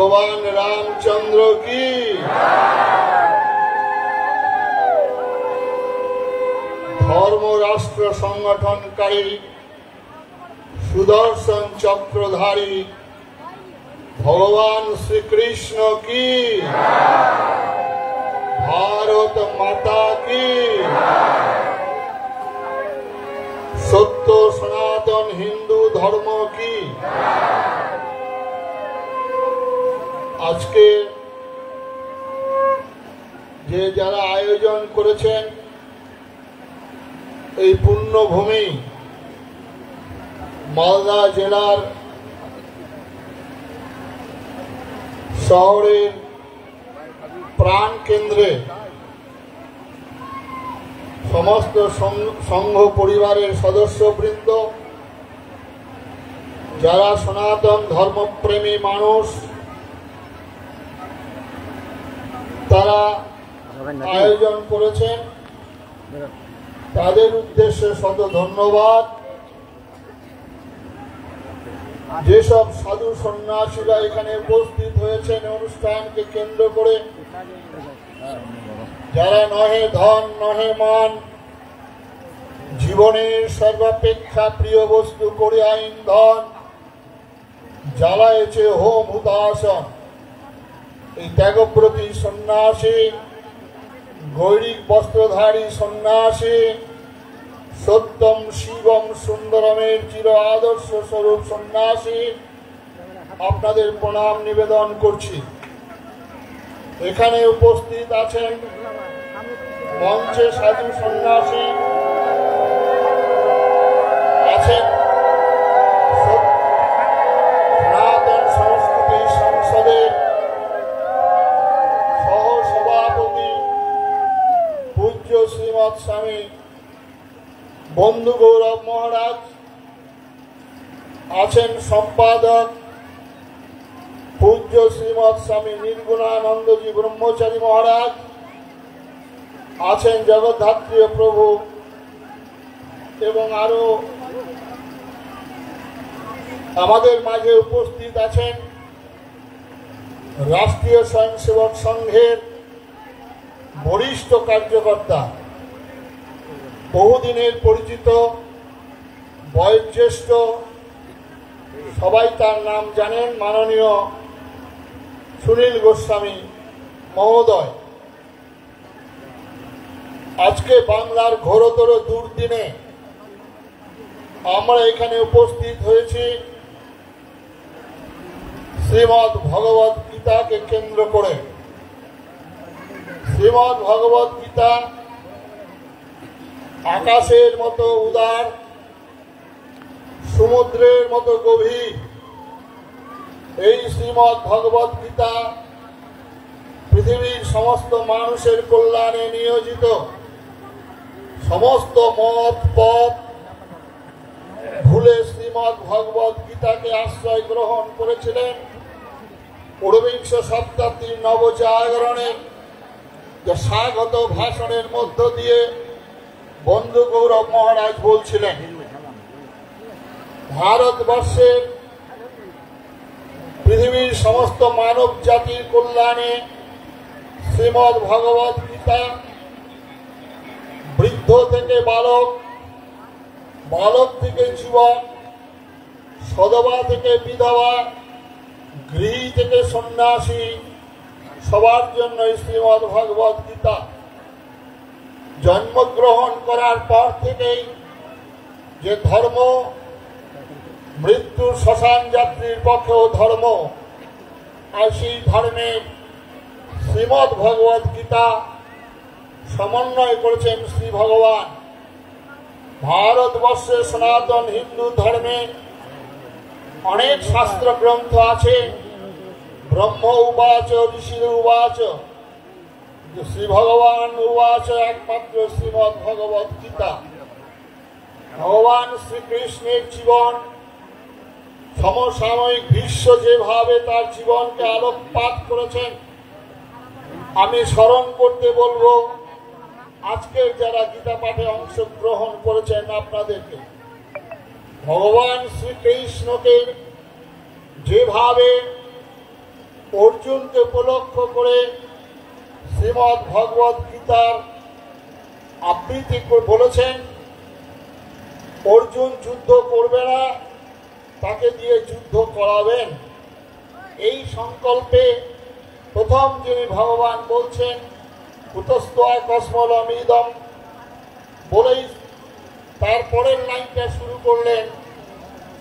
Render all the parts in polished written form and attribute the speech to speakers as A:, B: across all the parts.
A: भगवान रामचंद्र की। धर्म राष्ट्र संगठनकारी सुदर्शन चक्रधारी भगवान श्री कृष्ण की। भारत माता की। सत्य सनातन हिंदू धर्म की। आज के যে যারা আয়োজন করেছেন এই পুণ্যভূমি মালদা জেলার শহরের প্রাণ কেন্দ্রে সমস্ত সংঘ পরিবারের সদস্যবৃন্দ, যারা সনাতন ধর্মপ্রেমী মানুষ, তারা আয়োজন করেছেন, তাদের উদ্দেশ্যে শত ধন্যবাদ। যেসব সাধু সন্ন্যাসীরা এখানে উপস্থিত হয়েছেন অনুষ্ঠানকে কেন্দ্র করে, যারা নহে ধন নহে মান, জীবনের সর্বাপেক্ষা প্রিয় বস্তু করে ইন্ধন, জ্বালায়েছে হোম হুতাসন, এই ত্যাগব্রতী সন্ন্যাসী, গৈরিক বস্ত্রধারী সন্ন্যাসী, সত্যম শিবম সুন্দরমের চির আদর্শ স্বরূপ সন্ন্যাসী, আপনাদের প্রণাম নিবেদন করছি। এখানে উপস্থিত আছেন মঞ্চে সাধু সন্ন্যাসী আছেন, সনাতন সংস্কৃতি সংসদের সহসভাপতি পূজ্য শ্রীমৎ স্বামী বন্ধু গৌরব মহারাজ, আছেন সম্পাদক পূজ্য শ্রীমৎ স্বামী নির্গুণানন্দজি ব্রহ্মচারী মহারাজ, আছেন জগদ্ধাত্রী প্রভু, এবং আরো আমাদের মাঝে উপস্থিত আছেন রাষ্ট্রীয় স্বয়ংসেবক সংঘের বরিষ্ঠ কার্যকর্তা, বহুদিনের পরিচিত, বয়োজ্যেষ্ঠ, সবাই তার নাম জানেন, মাননীয় সুনীল গোস্বামী মহোদয়। আজকে বাংলার ঘোরতর দুর্দিনে আমরা এখানে উপস্থিত হয়েছি শ্রীমদ্ ভগবত গীতাকে কেন্দ্র করে। শ্রীমদ্ ভগবত গীতা আকাশের মতো উদার, সমুদ্রের মতো গভীর। এই শ্রীমদ্ ভগবত গীতা পৃথিবীর সমস্ত মানুষের কল্যাণে নিয়োজিত। সমস্ত মত পথ ভুলে শ্রীমদ্ ভগবত গীতাকে আশ্রয় গ্রহণ করেছিলেন ঊনবিংশ শতাব্দীর নবজাগরণের স্বাগত ভাষণের মধ্য দিয়ে বন্ধু গৌরব মহারাজ বলছিলেন, ভারতবর্ষের পৃথিবীর সমস্ত মানব জাতির কল্যাণে শ্রীমদ্ ভগবত গীতা বৃদ্ধ থেকে বালক, বালক থেকে যুবক, সধবা থেকে বিধবা, গৃহী থেকে সন্ন্যাসী, সবার জন্য শ্রীমদ্ ভগবত গীতা। জন্মগ্রহণ করার পর থেকেই যে ধর্ম মৃত্যু শ্মশান যাত্রীর পক্ষেও ধর্ম, আর সেই ধর্মে শ্রীমদ্ ভগবত গীতা সমন্বয় করেছেন শ্রী ভগবান। ভারতবর্ষের সনাতন হিন্দু ধর্মে অনেক শাস্ত্র গ্রন্থ আছে, ব্রহ্ম উবাচ ঋষি উবাচ, শ্রী ভগবান উবাচ একমাত্র শ্রীমদ্ ভগবত গীতা। ভগবান শ্রীকৃষ্ণের জীবন সমসাময়িক বিশ্ব যেভাবে তার জীবনকে আলোকপাত করেছেন, আমি স্মরণ করতে বলবো আজকের যারা গীতা পাঠে অংশগ্রহণ করেছেন আপনাদেরকে। ভগবান শ্রীকৃষ্ণকে যেভাবে অর্জুনকে উপলক্ষ করে শ্রীমদ্ ভগবত গীতার আবৃত্তি বলেছেন, অর্জুন যুদ্ধ করবে না, তাকে দিয়ে যুদ্ধ করাবেন। এই সংকল্পে প্রথম যিনি ভগবান বলছেন কুতস্তয় কসমলমিদম বলেই তারপরের লাইনটা শুরু করলেন,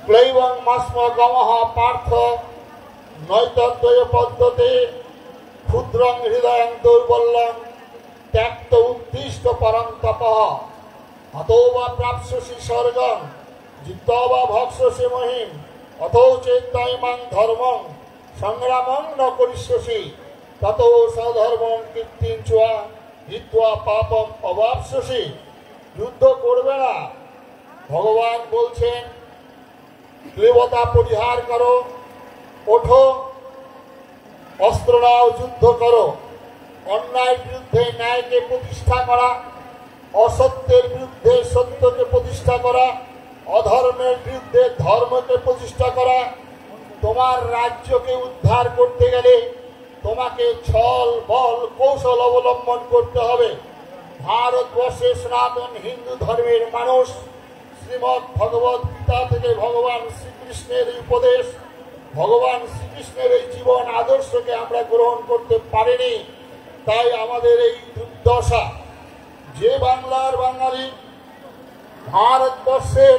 A: ক্লৈবং মাস্ম গমঃ পার্থ নৈতদ্বয় পদ্ধতে ক্ষুদ্রং হৃদয়ং দৌর্বল্যং ত্যক্ত উদ্দিষ্ট পরং তপঃ হতো বা প্রাপ্স্যসি স্বর্গং জিত্বা বা ভক্ষসি মহিম অথো চেত্তাইমাং ধর্মং সংগ্রামং ন করিষ্যসি ততো সধর্মং কীর্তিং চ্বা হিত্বা পাপম অবাপ্স্যসি। যুদ্ধ করবে না, ভগবান বলছেন ক্লীবতা পরিহার করো, ওঠো, অস্ত্র নাও, যুদ্ধ করো। অন্যায়ের বিরুদ্ধে ন্যায়কে প্রতিষ্ঠা করা, অসত্যের বিরুদ্ধে সত্যকে প্রতিষ্ঠা করা, অধর্মের বিরুদ্ধে ধর্মকে প্রতিষ্ঠা করা। তোমার রাজ্যকে উদ্ধার করতে গেলে তোমাকে ছল বল কৌশল অবলম্বন করতে হবে। ভারতবর্ষের সনাতন হিন্দু ধর্মের মানুষ শ্রীমদ্ ভগবত গীতা থেকে ভগবান শ্রীকৃষ্ণের এই উপদেশ, ভগবান শ্রীকৃষ্ণের এই জীবন আদর্শকে আমরা গ্রহণ করতে পারিনি। তাই আমাদের এই দুর্দশা। যে বাংলার বাঙালি ভারতবর্ষের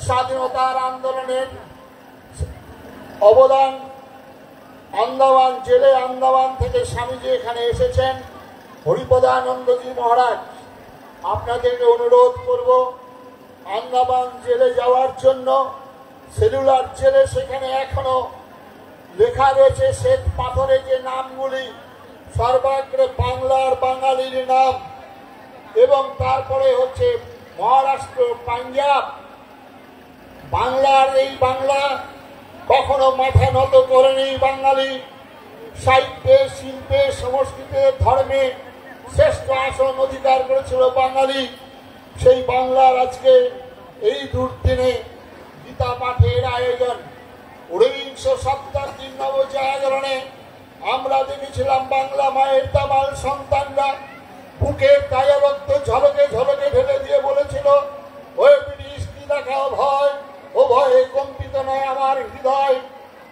A: স্বাধীনতার আন্দোলনের অবদান, আন্দামান জেলে, আন্দামান থেকে স্বামীজি এখানে এসেছেন, হরিপদানন্দজি মহারাজ, আপনাদেরকে অনুরোধ করব আন্দামান জেলে যাওয়ার জন্য। সেলুলার জেলে সেখানে এখনো লেখা রয়েছে শ্বেত পাথরে যে নামগুলি সর্বাগ্রে বাংলার বাঙালির নাম, এবং তারপরে হচ্ছে মহারাষ্ট্র, পাঞ্জাব। বাংলার এই বাংলা কখনো মাথা নত করেনি। বাঙালি সাহিত্যে, শিল্পে, সংস্কৃতে, ধর্মে শ্রেষ্ঠ আসন অধিকার করেছিল বাঙালি। সেই বাংলার আজকে এই দুর্দিনে গীতা পাঠের আয়োজন, ঊনবিংশ শতাব্দীর নবজাগরণে আমরা দেখেছিলাম বাংলা মায়ের দামাল সন্তানরা বুকের তাজা রক্ত ঝলকে ঝলকে ঢেলে দিয়ে বলেছিল, ওই ব্রিটিশ কি দেখাও ভয়, ও ভয়ে কম্পিত নয় আমার হৃদয়।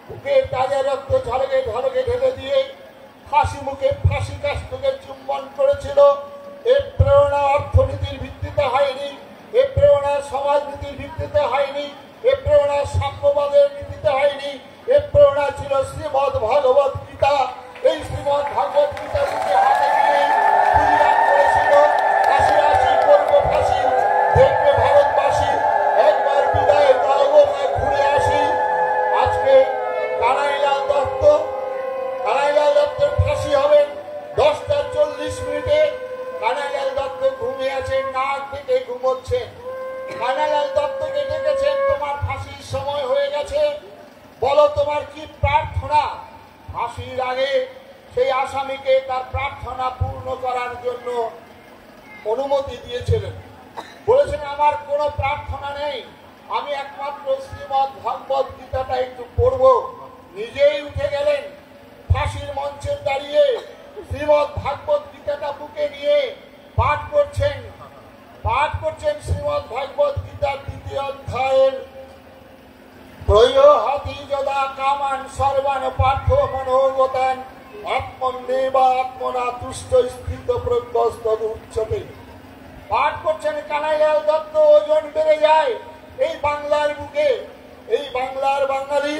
A: বুকের তাজা রক্ত ঝলকে ঝলকে ঢেলে দিয়ে ফাঁসি মুখে ফাঁসি কাষ্ঠকে চুম্বন করেছিল। এ প্রেরণা অর্থনীতির ভিত্তিতে হয়নি, এ প্রেরণা সমাজনীতির ভিত্তিতে হয়নি, এ প্রেরণা সাম্যবাদের ভিত্তিতে হয়নি, এ প্রেরণা ছিল শ্রীমদ্ ভগবত গীতা। এই শ্রীমদ্ ভগবত গীতা হাতে নিয়ে পরিধান করেছিল ফাঁসি আসি করবো ফাঁসি, দেখবে ভারতবাসী একবার বিদায় দাঁড়াবো না, ঘুরে আসি। আজকে কানাইলাল দত্তের ফাঁসি হবে 10:40 কানাইলাল দত্ত ঘুমিয়ে আছেন, নাক থেকে ঘুমোচ্ছেন। কানাইলাল দত্তকে ডেকেছেন, তোমার ফাঁসির সময় হয়ে গেছে, বলো তোমার কি প্রার্থনা। ফাঁসির আগে সেই আসামিকে তার প্রার্থনা পূর্ণ করার জন্য অনুমতি দিয়েছিলেন। বলেছেন আমার কোনো প্রার্থনা নেই, আমি একমাত্র শ্রীমদ্ ভগবত গীতাটা একটু পড়ব। নিজেই উঠে গেলেন, ফাঁসির মঞ্চে দাঁড়িয়ে শ্রীমদ্ ভগবত গীতাটা বুকে নিয়ে পাঠ করছেন শ্রীমদ্ ভগবত গীতার 2য় অধ্যায়ের প্রয়োহাতি যদা কামান সর্বান পার্থ মনোগতান আত্মন্নেবা আত্মনা তুষ্ট স্থিত প্রজ্ঞস্তদ উচ্চতে। পাঠ করছেন কানাইলাল দত্ত। ওজন বেড়ে যায় এই বাংলার বুকে। এই বাংলার বাঙালি,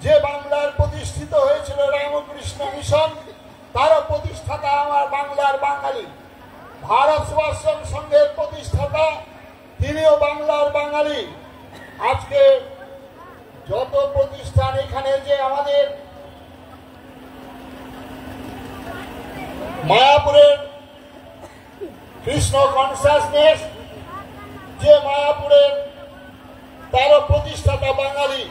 A: যে বাংলার প্রতিষ্ঠিত হয়েছিল রামকৃষ্ণ মিশন, তারও প্রতিষ্ঠাতা আমার বাংলার বাঙালি। ভারত সেবাশ্রম সংঘের প্রতিষ্ঠাতা, তিনিও বাংলার বাঙালি। আজকে যত প্রতিষ্ঠান এখানে, যে আমাদের মায়াপুরের কৃষ্ণ কনসাসনেস, যে মায়াপুরের, তারও প্রতিষ্ঠাতা বাঙালি।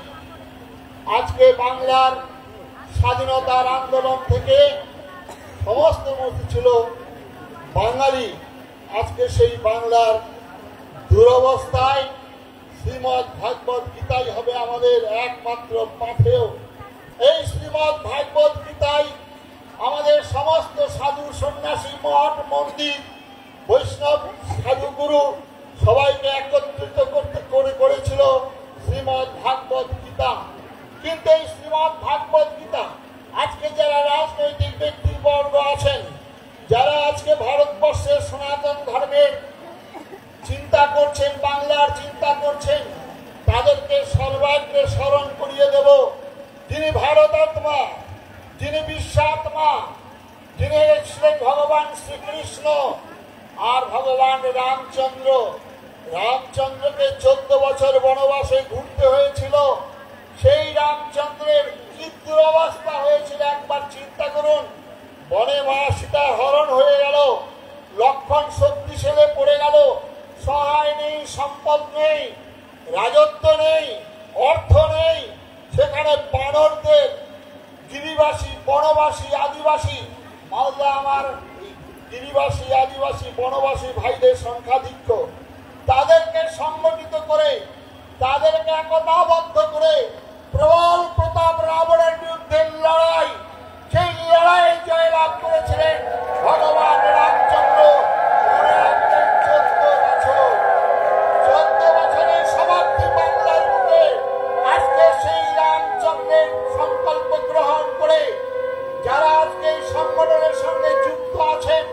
A: আজকে বাংলার স্বাধীনতার আন্দোলন থেকে সমস্ত মূর্তি ছিল বাঙালি। আজকে সেই বাংলার দুরবস্থায় শ্রীমদ্ ভগবত গীতাই হবে আমাদের একমাত্র পাথেয়। এই শ্রীমৎ ভাগবত গীতায় আমাদের সমস্ত সাধু সন্ন্যাসী মঠ মন্দির বৈষ্ণব সাধুগুরু সবাইকে একত্রিত করেছিল শ্রীমৎ ভাগবত গীতা। কিন্তু এই শ্রীমৎ ভাগবত গীতা আজকে যারা রাজনৈতিক ব্যক্তিবর্গ আছেন, যারা আজকে ভারতবর্ষের সনাতন ধর্মের চিন্তা করছেন, বাংলার চিন্তা করছেন, তাদেরকে সর্বাগ্রে স্মরণ করিয়ে দেব যিনি ভারতাত্মা, যিনি বিশ্বাত্মা, যিনি ছিলেন ভগবান শ্রীকৃষ্ণ আর ভগবান রামচন্দ্র। রামচন্দ্রকে 14 বছর বনবাসে ঘুরতে হয়েছিল। সেই রামচন্দ্রের কি দুরবস্থা হয়েছিল একবার চিন্তা করুন। বনে মা সীতা হরণ হয়ে গেল, লক্ষণ শক্তিশালে পড়ে গেল, সহায় নেই, সম্পদ নেই, রাজত্ব নেই, অর্থ নেই। সেখানে বানরদের গিরিবাসী, বনবাসী, আদিবাসী, মালদা আমার গিরিবাসী, আদিবাসী, বনবাসী ভাইদের সংখ্যাধিক্য, তাদেরকে সংগঠিত করে, তাদেরকে একতাবদ্ধ করে প্রবল প্রতাপ রাবণের বিরুদ্ধে লড়াই, সেই লড়াইয়ে জয়লাভ করেছিলেন ভগবান রামচন্দ্র। 14 বছরের সমাপ্তি বাংলার বুকে আজকে সেই রামচন্দ্রের সংকল্প গ্রহণ করে যারা আজকে এই সংগঠনের সঙ্গে যুক্ত আছেন,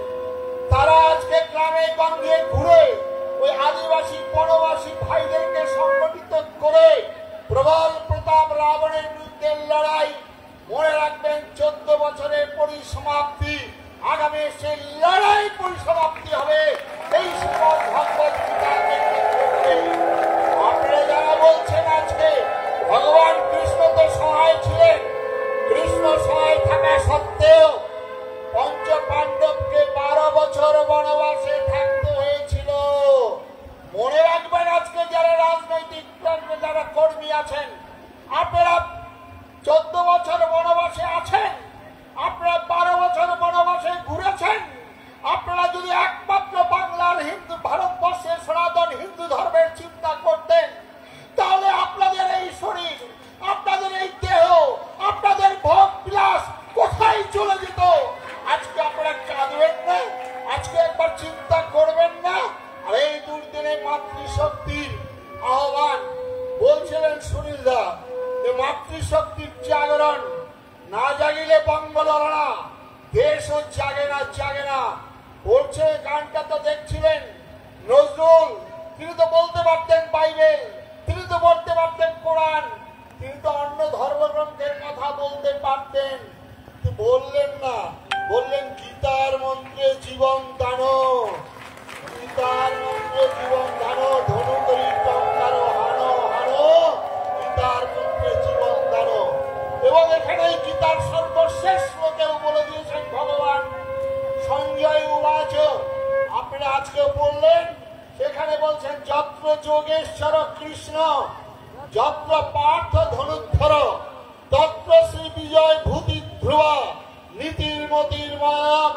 A: তারা আজকে গ্রামে গঞ্জে ঘুরে ওই আদিবাসী বনবাসী ভাইদেরকে সংগঠিত করে প্রবল প্রতাপ রাবণের বিরুদ্ধে লড়াই। মনে রাখবেন 14 বছরের পরিসমাপ্তি, আগামী সেই লড়াই পরিসমাপ্তি হবে এই শ্রীমৎ ভাগবত গীতাকে কেন্দ্র করে। আপনারা যারা বলছেন আজকে ভগবান কৃষ্ণ তো সহায় ছিলেন, কৃষ্ণ সহায় থাকা সত্ত্বেও পঞ্চ পাণ্ডবকে 12 বছর বনবাসে থাকতে হয়েছিল। মনে রাখবেন আজকে যারা রাজনৈতিক যারা কর্মী আছেন, আপনারা 14 বছর বনবাসে আছেন, আপনারা 12 বছর বনবাসে ঘুরেছেন। আপনারা যদি একমাত্র বাংলার হিন্দু, ভারতবর্ষের সনাতন হিন্দু ধর্মের চিন্তা করতেন, তাহলে আপনাদের এই শরীর, আপনাদের এই দেহ, আপনাদের ভোগ বিলাস কোথায় চলে যেত? আজকে আপনারা কাঁদবেন না? আজকে একবার চিন্তা করবেন না? আর এই দুর্দিনে মাতৃশক্তির আহ্বান বলছিলেন সুনীল দা, যে মাতৃশক্তির জাগরণ না জাগিলে বঙ্গ লড়ে না, দেশও জাগে না, জাগে না বলছে। গানটা তো দেখছিলেন নজরুল, তিনি তো বলতে পারতেন বাইবেল, তিনি তো বলতে পারতেন কোরআন, তিনি তো অন্য ধর্মগ্রন্থের কথা বলতে পারতেন, বললেন না। বললেন গীতার মন্ত্রে জীবন দান, গীতার মন্ত্রে জীবন দান, ধনু করি টঙ্কার হানো হানো, গীতার মন্ত্রে জীবন দান। এবং এখানে গীতার সর্বশেষ শ্লোকেও বলে দিয়েছেন ভগবান সঞ্জয় উবাচ, আপনারা আজকে বললেন, সেখানে বলছেন যত্র যোগেশ্বর কৃষ্ণ, যত্র পার্থ ধনুদ্ধর, তত্র শ্রী বিজয় ভূতি ধ্রুব, নীতির মতির মাম।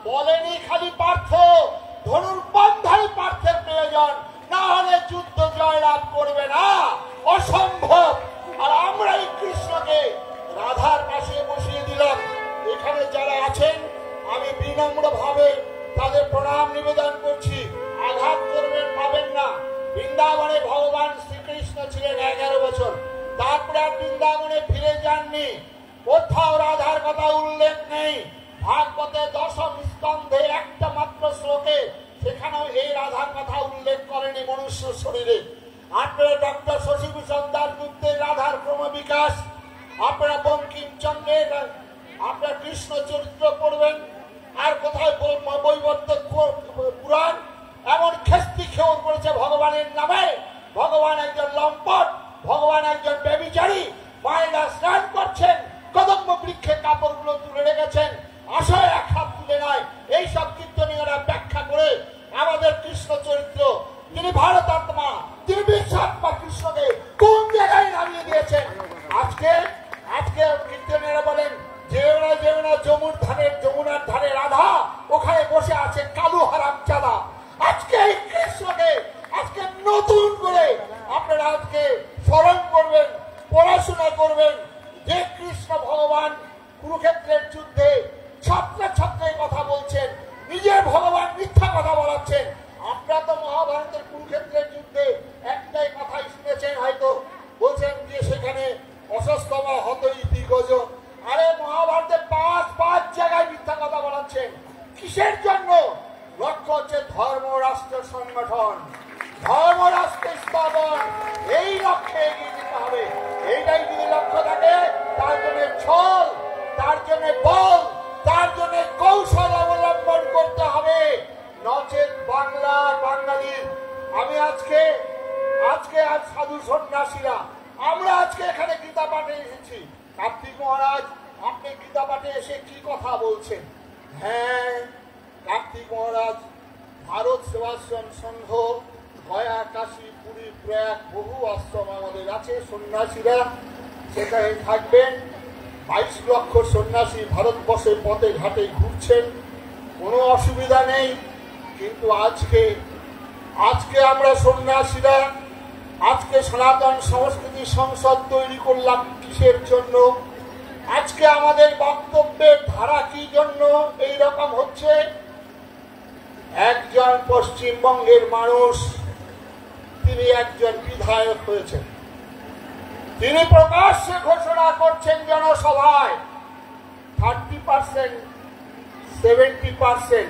A: বলেনি খালি পার্থ, ধনুর বন্ধাই পার্থের প্রয়োজন, না হলে যুদ্ধ জয়লাভ করবে না, অসম্ভব। আর আমরা এই কৃষ্ণকে রাধার পাশে বসিয়ে দিলাম। এখানে যারা আছেন আমি বিনম্র ভাবে তাদের প্রণাম নিবেদন করছি, আঘাত করবেন, পাবেন না। বৃন্দাবনে ভগবান শ্রীকৃষ্ণ ছিলেন 11 বছর, তারপরে আর বৃন্দাবনে ফিরে যাননি। কোথাও রাধার কথা উল্লেখ নেই। ভাগবতে 10ম স্কন্ধে একটা মাত্র শ্লোকে সেখানেও এই রাধার কথা উল্লেখ করেনি মনুষ্য শরীরে। আপনারা ডক্টর শশীভূষণ দাশগুপ্তের রাধার ক্রমবিকাশ, আপনারা বঙ্কিমচন্দ্রের আপনারা কৃষ্ণ চরিত্র পড়বেন, আর কোথায় বৈবর্তক পুরাণ এমন খেস্তি খেউর করেছে ভগবানের নামে। ভগবান একজন লম্পট, ভগবান একজন ব্যভিচারী। মায়েরা স্নান করছেন, কদম্ব বৃক্ষে কাপড়গুলো তুলে রেখেছেন, আশয় এক হাত তুলে নয়। এইসব কীর্তনীয়রা ব্যাখ্যা করে আমাদের কৃষ্ণ চরিত্র, তিনি ভারতাত্মা, তিনি বিশ্বাত্মা, কৃষ্ণকে কোন জায়গায় নামিয়ে দিয়েছেন। আজকে আজকে কীর্তনীয়রা বলেন যেও না যমুনার ধারে রাধা, ওখানে বসে আছে কালু হারাম চাঁদা। আজকে এই কৃষ্ণকে আজকে নতুন করে আপনারা আজকে স্মরণ করবেন, পড়াশোনা করবেন, যে কৃষ্ণ ভগবান কুরুক্ষেত্রের যুদ্ধে ছত্রে ছত্রে কথা বলছেন, নিজের ভগবান মিথ্যা কথা বলাচ্ছেন। আপনারা তো মহাভারতের কুরুক্ষেত্রের যুদ্ধে একটাই কথাই শুনেছেন, হয়তো বলছেন যে সেখানে অসস্তমা হত ইতি গজ। আরে মহাভারতে পাঁচ জায়গায় মিথ্যা কথা বলাচ্ছেন। কিসের জন্য? লক্ষ্য হচ্ছে ধর্ম রাষ্ট্র সংগঠন, ধর্ম রাষ্ট্র স্থাপন, এই লক্ষ্যে এগিয়ে যেতে হবে। এইটাই যদি লক্ষ্য থাকে, তার জন্য ছল, তার জন্য বল, তার জন্য কৌশল অবলম্বন করতে হবে, নচেত বাংলা বাঙালির। আমি আজকে আজ সাধু সন্ন্যাসীরা আমরা আজকে এখানে গীতা পাঠে এসেছি। কার্তিক মহারাজ, আপনি গীতা পাঠে এসে কি কথা বলছেন? হ্যাঁ, কার্তিক মহারাজ, ভারত সেবাশ্রম সংঘ, গয়া, কাশী, পুরী, প্রয়াগ বহু আশ্রম আমাদের আছে। সন্ন্যাসীরা সেখানে থাকবেন। 22 লক্ষ সন্ন্যাসী ভারতবর্ষের পথে ঘাটে ঘুরছেন, কোনো অসুবিধা নেই। কিন্তু আজকে আমরা সন্ন্যাসীরা আজকে সনাতন সংস্কৃতি সংসদ তৈরি করলাম কিসের জন্য? আজকে আমাদের বক্তব্যের ধারা কি জন্য এই রকম হচ্ছে? একজন পশ্চিমবঙ্গের মানুষ, তিনি একজন বিধায়ক হয়েছেন, তিনি প্রকাশ্যে ঘোষণা করছেন জনসভায় 30%, 70%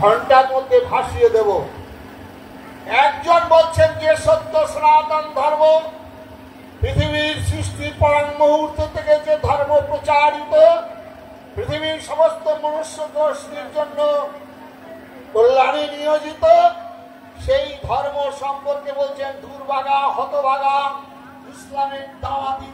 A: ঘন্টার মধ্যে ভাসিয়ে দেব। একজন বলছেন যে সত্য সনাতন ধর্ম, পৃথিবীর সৃষ্টির পরাং মুহূর্ত থেকে যে ধর্ম প্রচারিত, পৃথিবীর সমস্ত মনুষ্য গোষ্ঠীর জন্য কল্যাণে নিয়োজিত, সেই ধর্ম সম্পর্কে বলছেন দুর্ভাগা, হতভাগা, ইসলামের দাওয়াতি